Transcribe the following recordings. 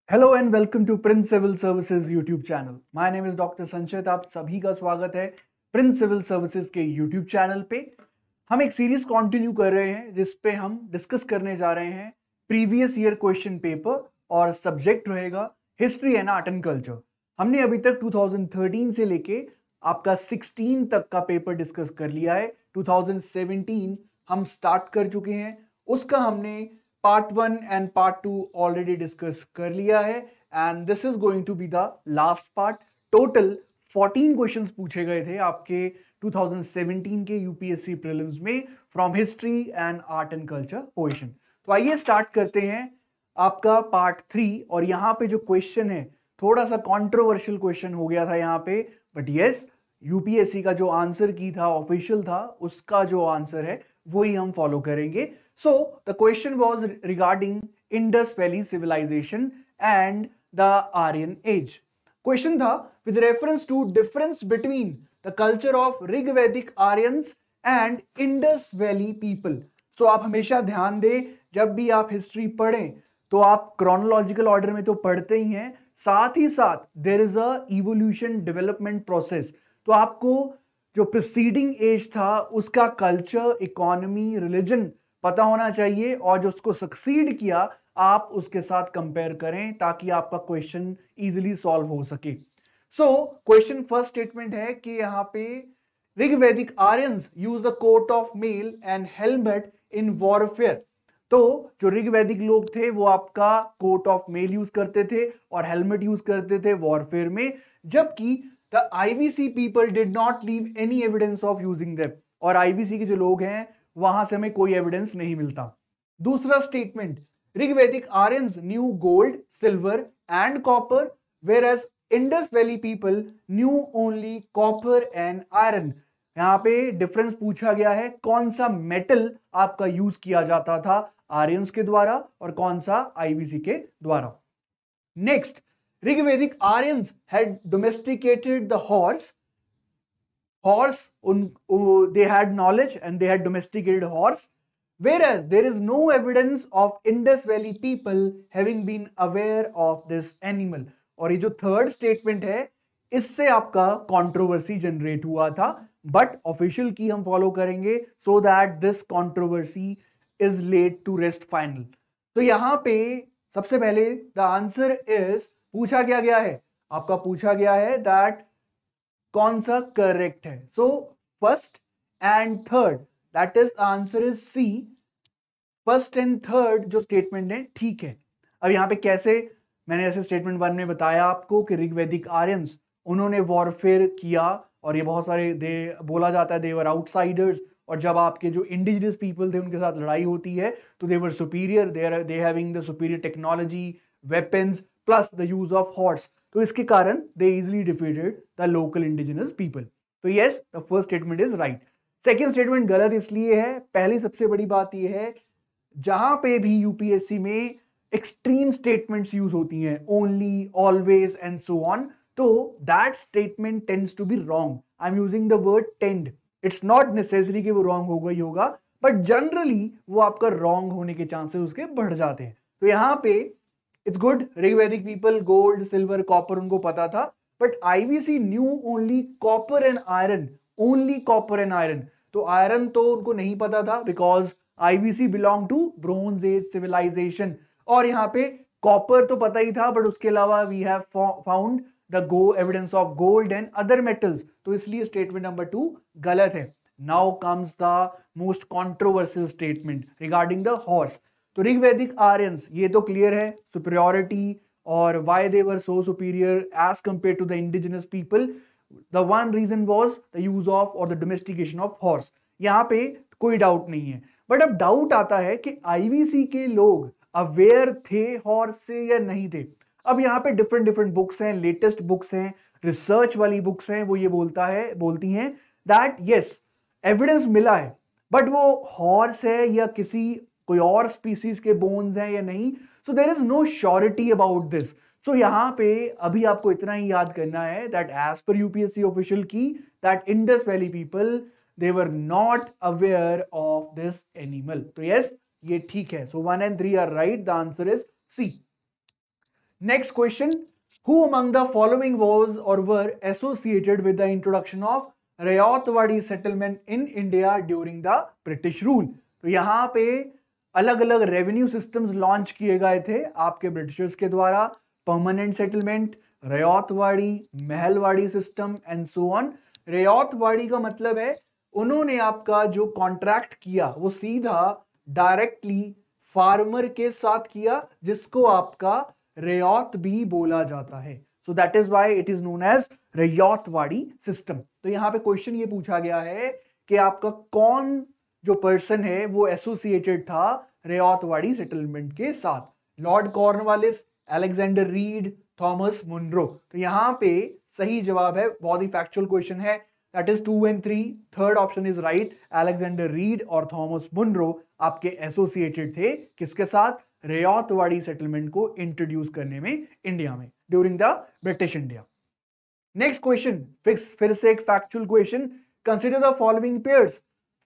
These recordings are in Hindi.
Hello and welcome to Prince civil services YouTube channel. My name is doctor संचित। आप सभी का स्वागत है प्रिंस सिविल सर्विसेज के यूट्यूब चैनल पे। हम एक सीरीज कंटिन्यू कर रहे हैं जिस पे हम डिस्कस करने जा रहे हैं प्रीवियस ईयर क्वेश्चन पेपर और सब्जेक्ट रहेगा history and art and culture. हमने अभी तक 2013 से लेके आपका 16 तक का पेपर डिस्कस कर लिया है। 2017 हम स्टार्ट कर चुके हैं, उसका हमने part 1 and part 2 already discuss कर लिया है and this is going to be the last part. Total 14 questions पूछे गए थे आपके 2017 के यूपीएससी प्रीलिम्स में from history and art and culture portion. तो आइए स्टार्ट करते हैं आपका पार्ट 3। और यहाँ पे जो क्वेश्चन है थोड़ा सा कंट्रोवर्शियल क्वेश्चन हो गया था यहाँ पे, बट यस यूपीएससी का जो आंसर की था ऑफिशियल था, उसका जो आंसर है वही हम फॉलो करेंगे। So the question was regarding Indus Valley civilization and the Aryan age. Question था with reference to difference between the culture of Rigvedic Aryans and Indus Valley people. So आप हमेशा ध्यान दें जब भी आप हिस्ट्री पढ़ें तो आप क्रोनोलॉजिकल ऑर्डर में तो पढ़ते ही हैं, साथ ही साथ there is a evolution development process. तो आपको जो प्रीसीडिंग एज था उसका कल्चर, इकोनॉमी, रिलीजन पता होना चाहिए और जो उसको सक्सीड किया आप उसके साथ कंपेयर करें ताकि आपका क्वेश्चन इजीली सॉल्व हो सके। सो क्वेश्चन फर्स्ट स्टेटमेंट है कि यहाँ पे ऋग्वैदिक Aryans use the coat of mail and helmet in warfare. तो जो ऋग्वैदिक लोग थे वो आपका कोट ऑफ मेल यूज करते थे और हेलमेट यूज करते थे वॉरफेयर में, जबकि the IVC people did not leave any evidence of using them. और आईवीसी के जो लोग हैं वहां से हमें कोई एविडेंस नहीं मिलता। दूसरा स्टेटमेंट, ऋग्वैदिक Aryans knew gold, silver and copper ware as Indus valley people knew only copper and iron. यहां पे डिफरेंस पूछा गया है, कौन सा मेटल आपका यूज किया जाता था आर्यंस के द्वारा और कौन सा आईवीसी के द्वारा। नेक्स्ट, ऋग्वैदिक Aryans had domesticated the horse. They had knowledge and they had domesticated horse, whereas there is no evidence of Indus Valley people having been aware of this animal. और ये जो थर्ड स्टेटमेंट है इससे आपका कंट्रोवर्सी जनरेट हुआ था, बट ऑफिशियल की हम फॉलो करेंगे so that this controversy is led to rest final. तो यहां पे सबसे पहले द आंसर इज पूछा क्या गया है, आपका पूछा गया है दैट कौन सा करेक्ट है। So first and third, that is answer is C. First and third जो स्टेटमेंट है ठीक है। अब यहां पे कैसे, मैंने ऐसे स्टेटमेंट 1 में बताया आपको कि ऋग्वैदिक आर्यंस उन्होंने वॉरफेयर किया और ये बहुत सारे दे बोला जाता है दे वर आउटसाइडर्स, और जब आपके जो इंडिजिनस पीपल थे उनके साथ लड़ाई होती है तो they were superior, they having the superior technology, weapons plus the use of horse. तो इसके कारण they easily defeated the local indigenous people. तो yes, the first statement is right. Second statement गलत इसलिए है, पहली सबसे बड़ी बात यह है जहां पे भी यूपीएससी में एक्सट्रीम स्टेटमेंट्स यूज होती हैं, only, always and so on, तो that statement tends to be wrong. I am using the word tend, it's not necessary कि वो रॉन्ग होगा ही होगा, बट जनरली वो आपका रॉन्ग होने के चांसेस उसके बढ़ जाते हैं। तो यहां पे इट्स गुड, ऋग्वैदिक पीपल गोल्ड, सिल्वर, कॉपर उनको पता था, but IVC knew only copper and iron, only copper and iron. तो आयरन तो उनको नहीं पता था because IVC belong to bronze age civilization. और यहाँ पे कॉपर तो पता ही था, बट उसके अलावा we have found the evidence of gold and other metals, तो इसलिए स्टेटमेंट नंबर 2 गलत है। Now comes the most controversial statement regarding the horse. तो ऋग्वैदिक आर्यंस ये तो क्लियर है, सुपीरियोरिटी और why they were so superior as compare to the indigenous people. The one reason was the use of और द डोमेस्टिकेशन ऑफ हॉर्स, यहाँ पे कोई डाउट नहीं है। बट अब डाउट आता है कि आईवीसी के लोग अवेयर थे हॉर्स से या नहीं थे। अब यहाँ पे डिफरेंट डिफरेंट बुक्स हैं, लेटेस्ट बुक्स हैं, रिसर्च वाली बुक्स हैं, वो ये बोलती हैं दैट यस एविडेंस मिला है, बट वो हॉर्स है या कोई और स्पीसीज के बोन्स हैं या नहीं, so there is no surety about this. So यहां पे अभी आपको इतना ही याद करना है that as per UPSC official की that Indus valley people they were not aware of this animal. तो यस, ये ठीक है। So 1 and 3 are right, the answer is C. Next question, who among the following was or were associated with the introduction of Ryotwari settlement in India during the British rule. तो यहाँ पे अलग अलग रेवेन्यू सिस्टम्स लॉन्च किए गए थे आपके ब्रिटिशर्स के द्वारा, permanent settlement, Ryotwari, Mahalwari system and so on. Ryotwari का मतलब है उन्होंने आपका जो कॉन्ट्रैक्ट किया वो सीधा डायरेक्टली फार्मर के साथ किया, जिसको आपका रयौत भी बोला जाता है। So that is why it is known as Ryotwari system. तो यहाँ पे क्वेश्चन ये पूछा गया है कि आपका कौन जो पर्सन है वो एसोसिएटेड था रयौतवाड़ी सेटलमेंट के साथ, Lord Cornwallis, Alexander read, Thomas Munro. तो यहाँ पे सही जवाब है, बहुत ही फैक्चुअल क्वेश्चन है, that is 2 and 3, third option is right. Alexander read और थॉमस मुनरो आपके एसोसिएटेड थे किसके साथ, रयौतवाड़ी सेटलमेंट को इंट्रोड्यूस करने में इंडिया में during the British India. Next question, फिर से एक factual question, consider the following pairs.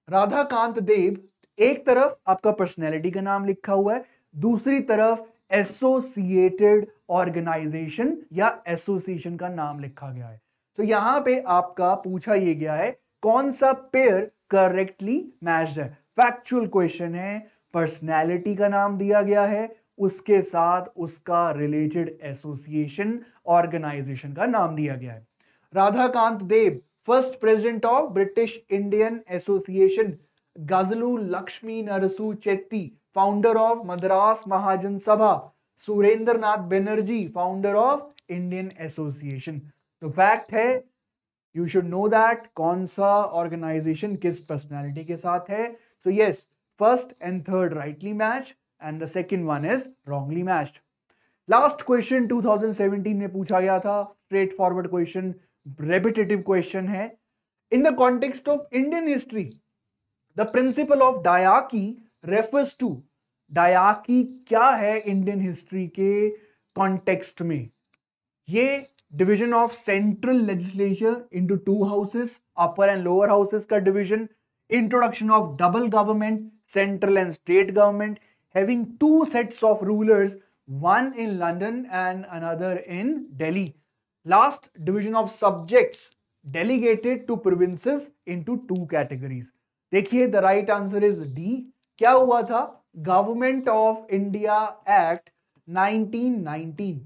Radhakant Dev, एक तरफ आपका पर्सनैलिटी का नाम लिखा हुआ है, दूसरी तरफ एसोसिएटेड ऑर्गेनाइजेशन या एसोसिएशन का नाम लिखा गया है। तो यहां पे आपका पूछा ये गया है कौन सा पेयर करेक्टली मैच्ड है। फैक्चुअल क्वेश्चन है, पर्सनैलिटी का नाम दिया गया है, उसके साथ उसका रिलेटेड एसोसिएशन ऑर्गेनाइजेशन का नाम दिया गया है। Radhakant Dev, first president of British Indian Association. Gajulu Lakshmi Narasu Chetty, founder of Madras Mahajan Sabha. Surendra Nath Banerjee, founder of Indian Association. तो फैक्ट है, यू शुड नो दैट कौन सा ऑर्गेनाइजेशन किस पर्सनैलिटी के साथ है। So yes, first and third rightly match and the second one is wrongly matched. Last question 2017 में पूछा गया था, straightforward question, repetitive question है। इन the context of Indian history the principle of डायाकी रेफर्स टू। डायाकी क्या है इंडियन हिस्ट्री के कॉन्टेक्स्ट में? ये division of central legislature into 2 houses, upper and lower houses का division, introduction of double government, central and state government, having 2 sets of rulers, one in London and another in Delhi. Last, division of subjects delegated to provinces into 2 categories. देखिए, the right answer is D. क्या हुआ था? गवर्नमेंट ऑफ इंडिया एक्ट 1919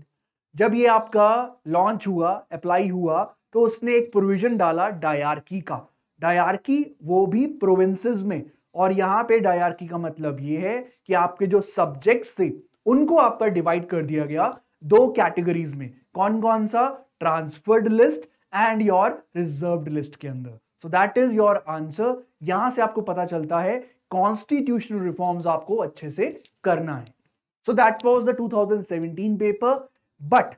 जब ये आपका लॉन्च हुआ, अप्लाई हुआ, तो उसने एक प्रोविजन डाला डायरकी का। डायरकी वो भी प्रोविंसेस में, और यहाँ पे डायरकी का मतलब ये है कि आपके जो सब्जेक्ट्स थे उनको आपका डिवाइड कर दिया गया 2 कैटेगरीज में। कौन कौन सा? Transferred list and your reserved list के अंदर। सो दैट इज योर आंसर। यहां से आपको पता चलता है कॉन्स्टिट्यूशनल रिफॉर्म्स आपको अच्छे से करना है। So that was the 2017 paper, but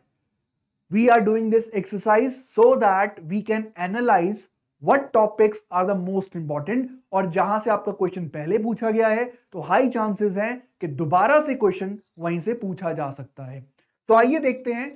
we are doing this exercise so that we can analyze what topics are the most important। और जहां से आपका क्वेश्चन पहले पूछा गया है तो हाई चांसेस हैं कि दोबारा से क्वेश्चन वहीं से पूछा जा सकता है। तो आइए देखते हैं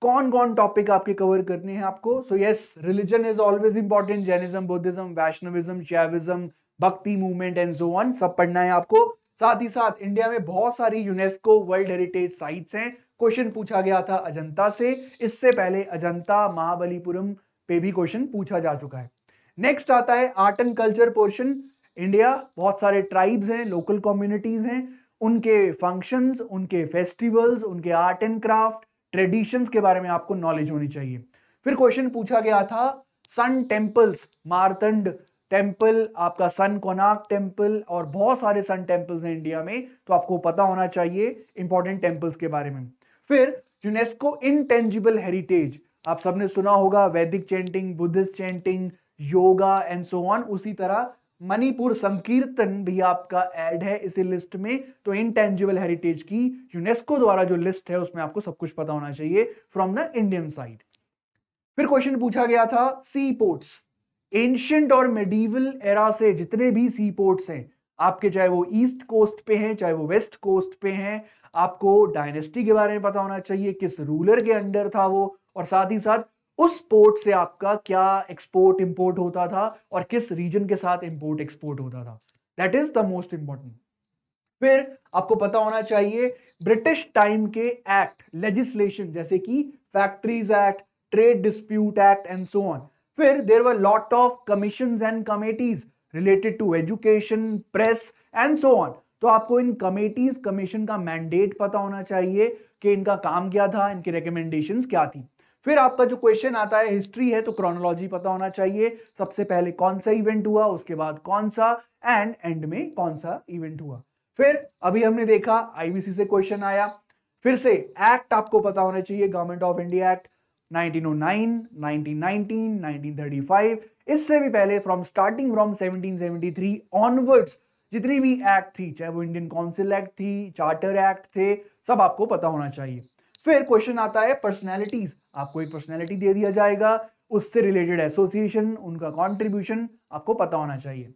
कौन कौन टॉपिक आपके कवर करने हैं आपको। So yes, religion is always important, Jainism, Buddhism, Vaishnavism, Shaivism, भक्ति मूवमेंट एंड सो ऑन, सब पढ़ना है आपको। साथ ही साथ इंडिया में बहुत सारी यूनेस्को वर्ल्ड हेरिटेज साइट्स हैं। क्वेश्चन पूछा गया था अजंता से, इससे पहले अजंता महाबलीपुरम पे भी क्वेश्चन पूछा जा चुका है। नेक्स्ट आता है art and culture portion. India बहुत सारे ट्राइब्स हैं, लोकल कम्युनिटीज हैं, उनके फंक्शंस, उनके फेस्टिवल्स, उनके आर्ट एंड क्राफ्ट, ट्रेडिशंस के बारे में आपको नॉलेज होनी चाहिए। फिर क्वेश्चन पूछा गया था सन टेम्पल्स, मार्तंड टेम्पल, आपका सन कोणार्क टेम्पल, और बहुत सारे सन टेम्पल्स हैं इंडिया में, तो आपको पता होना चाहिए इंपॉर्टेंट टेम्पल्स के बारे में। फिर यूनेस्को इनटेंजिबल हेरिटेज, आप सबने सुना होगा, वैदिक chanting, Buddhist chanting, yoga and so on. उसी तरह मणिपुर संकीर्तन भी आपका ऐड है इसी लिस्ट में। तो इनटेंजिबल हेरिटेज की यूनेस्को द्वारा जो लिस्ट है उसमें आपको सब कुछ पता होना चाहिए फ्रॉम द इंडियन साइड। फिर क्वेश्चन पूछा गया था सी पोर्ट्स। एंशिएंट और मेडिवल एरा से जितने भी सी पोर्ट्स हैं आपके, चाहे वो ईस्ट कोस्ट पे हैं चाहे वो वेस्ट कोस्ट पे हैं, आपको डायनेस्टी के बारे में पता होना चाहिए, किस रूलर के अंडर था वो, और साथ ही साथ उस पोर्ट से आपका क्या एक्सपोर्ट इंपोर्ट होता था और किस रीजन के साथ इंपोर्ट एक्सपोर्ट होता था। That is the most important. फिर आपको पता होना चाहिए ब्रिटिश टाइम के एक्ट लेजिस्लेशन जैसे कि factories act, trade dispute act and so on. फिर there were lot of commissions and committees related to education, press and so on. तो आपको इन कमेटीज कमीशन का मैंडेट पता होना चाहिए कि इनका काम क्या था, इनकी रिकमेंडेशंस क्या थी. फिर आपका जो क्वेश्चन आता है हिस्ट्री है तो क्रोनोलॉजी पता होना चाहिए. सबसे पहले कौन सा इवेंट हुआ, उसके बाद कौन सा, एंड एंड में कौन सा इवेंट हुआ. फिर अभी हमने देखा आईबीसी से क्वेश्चन आया. फिर से एक्ट आपको पता होना चाहिए, गवर्नमेंट ऑफ इंडिया एक्ट 1909, 1919, 1935. इससे भी पहले स्टार्टिंग फ्रॉम 1773 ऑनवर्ड्स जितनी भी एक्ट थी, चाहे वो इंडियन काउंसिल एक्ट थी, चार्टर एक्ट थे, सब आपको पता होना चाहिए. फिर क्वेश्चन आता है पर्सनैलिटीज. आपको एक पर्सनैलिटी दे दिया जाएगा, उससे रिलेटेड एसोसिएशन, उनका कॉन्ट्रीब्यूशन आपको पता होना चाहिए.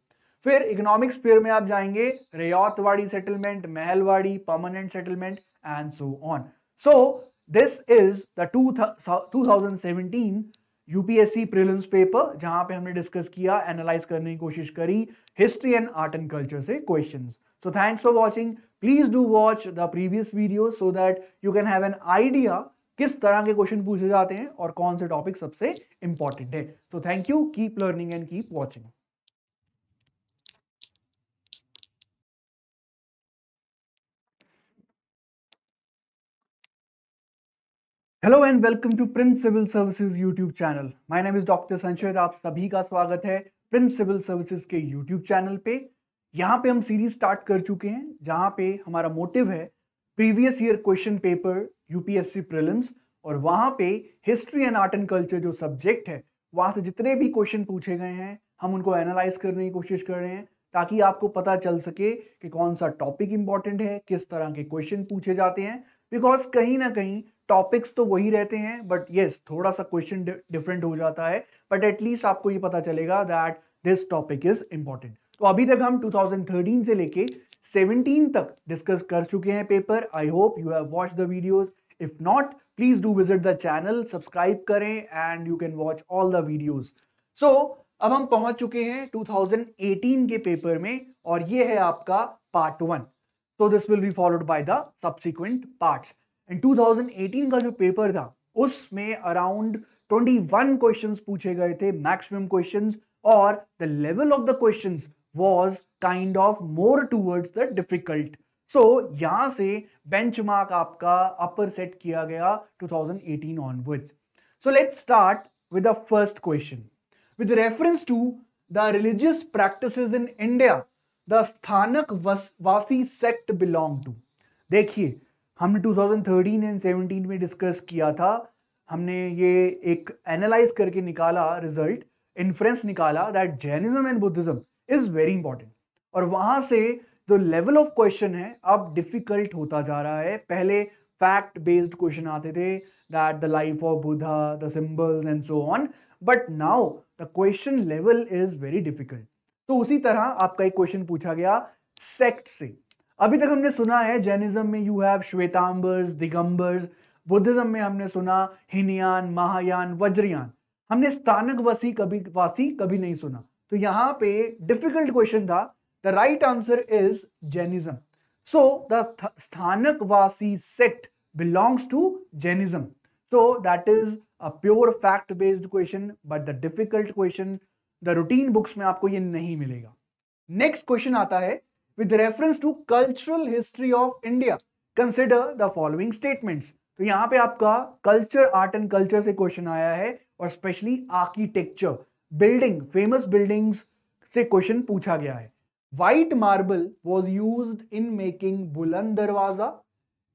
फिर इकोनॉमिक स्फीयर में आप जाएंगे, ryotwari settlement, mahalwari, permanent settlement and so on. So this is the 2017 UPSC prelims paper, जहां पे हमने डिस्कस किया, एनालाइज करने की कोशिश करी history and art and culture से questions. So thanks for watching. Please do watch the previous videos so that you can have an idea किस तरह के क्वेश्चन पूछे जाते हैं और कौन से टॉपिक सबसे इंपॉर्टेंट है. So thank you. Keep learning and keep watching. Hello and welcome to Prince civil services YouTube channel. My name is doctor संशय. आप सभी का स्वागत है प्रिंस सिविल सर्विसेज के यूट्यूब चैनल पे. यहाँ पे हम सीरीज स्टार्ट कर चुके हैं जहाँ पे हमारा मोटिव है previous year question paper UPSC prelims, और वहाँ पे history and art and culture जो सब्जेक्ट है वहाँ से जितने भी क्वेश्चन पूछे गए हैं हम उनको एनालाइज करने की कोशिश कर रहे हैं, ताकि आपको पता चल सके कि कौन सा टॉपिक इंपॉर्टेंट है, किस तरह के क्वेश्चन पूछे जाते हैं. बिकॉज कहीं ना कहीं टॉपिक्स तो वही रहते हैं, बट यस थोड़ा सा क्वेश्चन डिफरेंट हो जाता है, बट एटलीस्ट आपको ये पता चलेगा that this topic is important. तो अभी तक हम 2013 से लेके 17 तक डिस्कस कर चुके हैं paper. I hope you have watched the videos. If not, please do visit the channel, subscribe करें and you can watch all the videos. So अब हम पहुंच चुके हैं 2018 के पेपर में, और ये है आपका part 1. So this will be followed by the subsequent parts. And 2018 का जो पेपर था उसमें अराउंड 21 क्वेश्चंस पूछे गए थे, मैक्सिमम क्वेश्चंस, और the level of the questions was kind of more towards the difficult. So यहां से benchmark आपका upper set किया गया 2018 onwards. So let's start with the first question. With reference to the religious practices in India, the स्थानक वासी sect belong to. देखिए हमने 2013 एंड 17 में डिस्कस किया था, हमने ये एक एनालाइज करके निकाला रिजल्ट, इन्फ्रेंस निकाला that Jainism and Buddhism is very important. और वहां से जो लेवल ऑफ क्वेश्चन है अब डिफिकल्ट होता जा रहा है. पहले फैक्ट बेस्ड क्वेश्चन आते थे, that the life of Buddha, the symbols and so on, but now the question level is very difficult. तो उसी तरह आपका एक क्वेश्चन पूछा गया सेक्ट से. अभी तक हमने सुना है जैनिज्म में यू हैव श्वेतांबर्स, दिगंबर्स, बुद्धिज्म में हमने सुना हिनयान, महायान, वज्रयान. हमने स्थानक वासी कभी नहीं सुना. तो यहां पे डिफिकल्ट क्वेश्चन था. The right answer is Jainism. So the Sthanakvasi sect belongs to Jainism. So that is a pure fact based question, but the difficult question the routine books में आपको ये नहीं मिलेगा. नेक्स्ट क्वेश्चन आता है with reference to cultural history of India, consider the following statements. तो यहां पे आपका कल्चर, आर्ट एंड कल्चर से क्वेश्चन आया है, और specially architecture, building, famous buildings से क्वेश्चन पूछा गया है. White marble was used in making बुलंद दरवाजा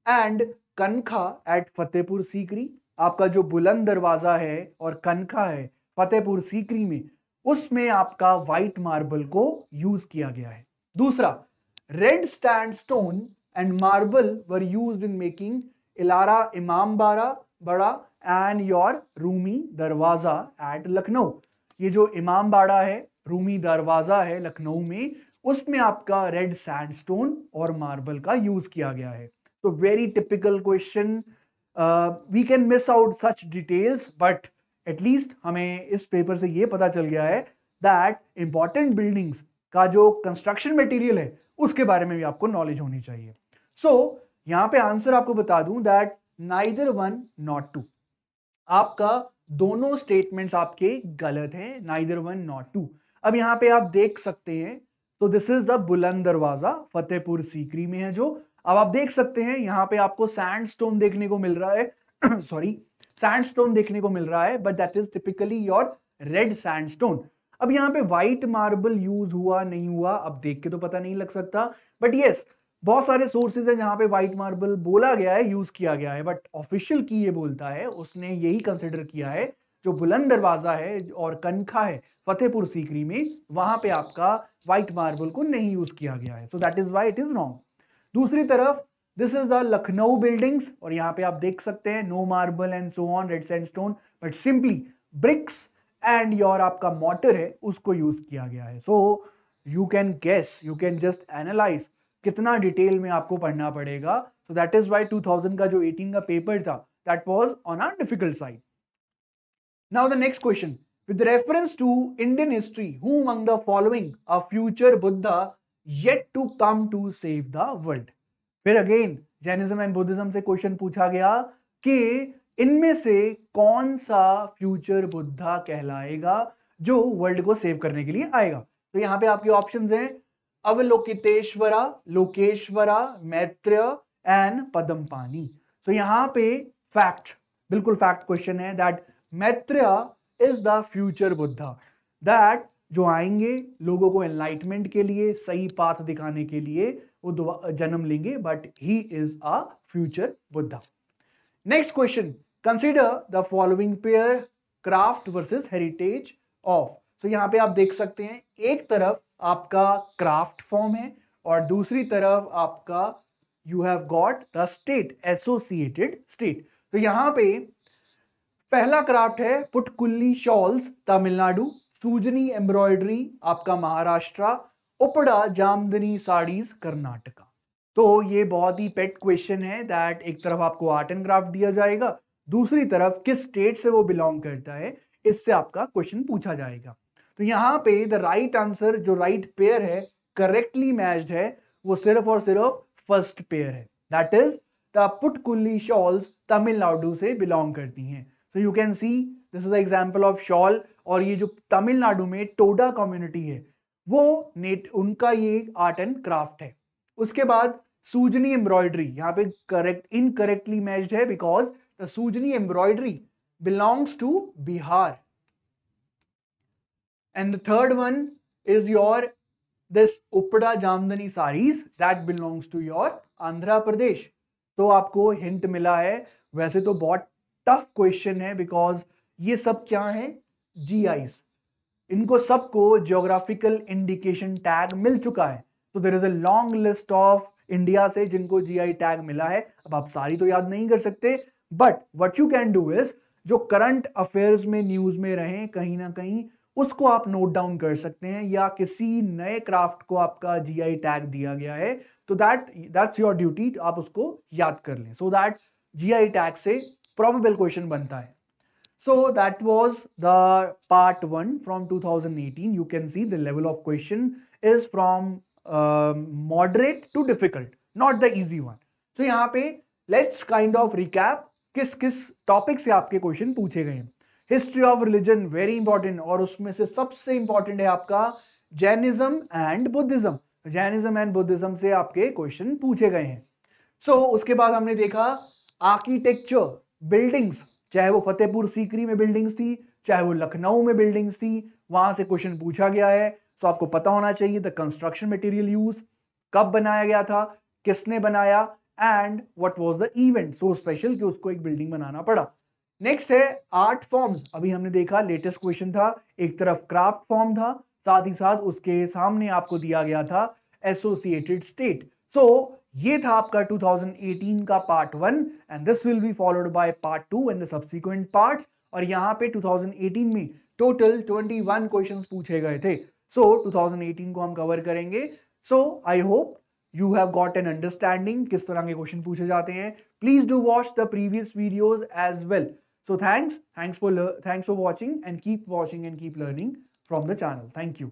एंड कनखा एट फतेहपुर सीकरी. आपका जो बुलंद दरवाजा है और कनखा है फतेहपुर सीकरी में, उसमें आपका व्हाइट मार्बल को यूज किया गया है. दूसरा, red sandstone and marble were used in making इलारा इमामबाड़ा बड़ा एंड योर रूमी दरवाजा एट लखनऊ. ये जो इमामबाड़ा है, रूमी दरवाजा है लखनऊ में, उसमें आपका रेड सैंडस्टोन और मार्बल का यूज किया गया है. तो very typical question. We can miss out such details, but at least हमें इस पेपर से ये पता चल गया है दैट इंपॉर्टेंट बिल्डिंग्स का जो कंस्ट्रक्शन मटेरियल है उसके बारे में भी आपको नॉलेज होनी चाहिए। सो यहाँ पे आंसर आपको बता दूं that neither one not to, आपका दोनों स्टेटमेंट्स आपके गलत हैं, नाइदर वन नॉट टू। अब यहाँ पे आप देख सकते हैं, तो दिस इज द बुलंद दरवाजा, फतेहपुर सीकरी में है जो। अब आप देख सकते हैं यहाँ पे आपको सैंडस्टोन देखने को मिल रहा है सॉरी, सैंडस्टोन देखने को मिल रहा है, but that is typically your red sandstone. अब यहाँ पे व्हाइट मार्बल यूज हुआ नहीं हुआ अब देख के तो पता नहीं लग सकता, बट यस बहुत सारे सोर्सेज हैं जहां पे व्हाइट मार्बल बोला गया है, यूज किया गया है, बट ऑफिशियल की ये बोलता है, उसने यही कंसिडर किया है जो बुलंद दरवाजा है और कनखा है फतेहपुर सीकरी में, वहां पे आपका व्हाइट मार्बल को नहीं यूज किया गया है, so that is why it is wrong. दूसरी तरफ this is the Lucknow buildings, और यहाँ पे आप देख सकते हैं no marble and so on, red sandstone, but simply BRICS and your आपका मॉर्टर है उसको यूज किया गया है। सो you can guess, you can just analyse कितना डिटेल में आपको पढ़ना पड़ेगा। सो दैट इज व्हाई 2000 का जो 18 का पेपर था that was on a difficult side. Now the next question, with reference to Indian history, who among the following a future Buddha yet to come to save the world? फिर अगेन जैनिज्म एंड बुद्धिज्म से क्वेश्चन पूछा गया कि इनमें से कौन सा फ्यूचर बुद्धा कहलाएगा जो वर्ल्ड को सेव करने के लिए आएगा। तो यहाँ पे आपके ऑप्शंस हैं अवलोकितेश्वरा, लोकेश्वरा, मैत्रेय एंड पद्मपानी। तो यहाँ पे फैक्ट, बिल्कुल फैक्ट क्वेश्चन है that Maitreya is the future Buddha, that जो आएंगे लोगों को एनलाइटमेंट के लिए, सही पाथ दिखाने के लिए वो जन्म लेंगे, but he is a future Buddha. Next question, consider the following pair craft versus heritage of. तो यहाँ पे आप देख सकते हैं एक तरफ आपका क्राफ्ट फॉर्म है और दूसरी तरफ आपका you have got the state, associated state. तो यहाँ पे पहला क्राफ्ट है पुटकुल्ली शॉल्स तमिलनाडु, सूजनी एम्ब्रॉयडरी आपका महाराष्ट्र, उपड़ा जामदनी साड़ीज कर्नाटका। तो ये बहुत ही पेट क्वेश्चन है दैट एक तरफ आपको आर्ट एंड क्राफ्ट दिया जाएगा, दूसरी तरफ किस स्टेट से वो बिलोंग करता है इससे आपका क्वेश्चन पूछा जाएगा। तो यहाँ पे द राइट आंसर, जो राइट पेयर है, करेक्टली मैच्ड है, वो सिर्फ और सिर्फ फर्स्ट पेयर है, that is the Puthukkuli shawls Tamil Nadu से बिलोंग करती हैं। So you can see this is the example of shawl, और ये जो तमिलनाडु में टोडा कम्युनिटी है वो उनका ये आर्ट एंड क्राफ्ट है। उसके बाद सूजनी एम्ब्रॉयडरी यहाँ पे करेक्ट इनकरेक्टली मैच्ड है because the Sujani embroidery belongs to Bihar. And the third one is your this Upda Jamdani sarees that belongs to your Andhra Pradesh। तो आपको हिंट मिला है, वैसे तो बहुत टफ क्वेश्चन है बिकॉज ये सब क्या है, GIs, इनको सबको जियोग्राफिकल इंडिकेशन टैग मिल चुका है। तो there is a long list of India से जिनको GI टैग मिला है। अब आप सारी तो याद नहीं कर सकते, but what you can do is जो करंट अफेयर्स में न्यूज में रहे कहीं ना कहीं उसको आप नोट डाउन कर सकते हैं, या किसी नए क्राफ्ट को आपका GI टैग दिया गया है तो दैट्स योर ड्यूटी, आप उसको याद कर लें सो दैट GI टैग से प्रोबेबल क्वेश्चन बनता है। So that was the part 1 from 2018. You can see the level of question is from moderate to difficult, not the easy one. So यहाँ पे let's kind of recap किस किस टॉपिक से आपके क्वेश्चन पूछे गए हैं। History of religion very important, और उसमें से सबसे इंपॉर्टेंट है आपका Jainism and Buddhism. Jainism and Buddhism से आपके क्वेश्चन पूछे गए हैं। सो उसके बाद हमने देखा आर्किटेक्चर, बिल्डिंग्स, चाहे वो फतेहपुर सीकरी में बिल्डिंग्स थी, चाहे वो लखनऊ में बिल्डिंग्स थी, वहां से क्वेश्चन पूछा गया है। तो आपको पता होना चाहिए द कंस्ट्रक्शन मटेरियल यूज, कब बनाया गया था, किसने बनाया, and what was the event so special कि उसको एक बिल्डिंग बनाना पड़ा। नेक्स्ट है आर्ट फॉर्म्स। अभी हमने देखा लेटेस्ट क्वेश्चन था, एक तरफ क्राफ्ट फॉर्म था, साथ ही साथ उसके सामने आपको दिया गया था एसोसिएटेड स्टेट। सो ये था आपका 2018 का part 1 and this will be followed by part 2 and the subsequent parts. और यहाँ पे 2018 में टोटल 21 क्वेश्चंस पूछे गए थे। सो 2018 को हम कवर करेंगे। So I hope you have got an understanding किस तरह के क्वेश्चन पूछे जाते हैं। Please do watch the previous videos as well. So thanks for watching and keep watching and keep learning from the channel. Thank you.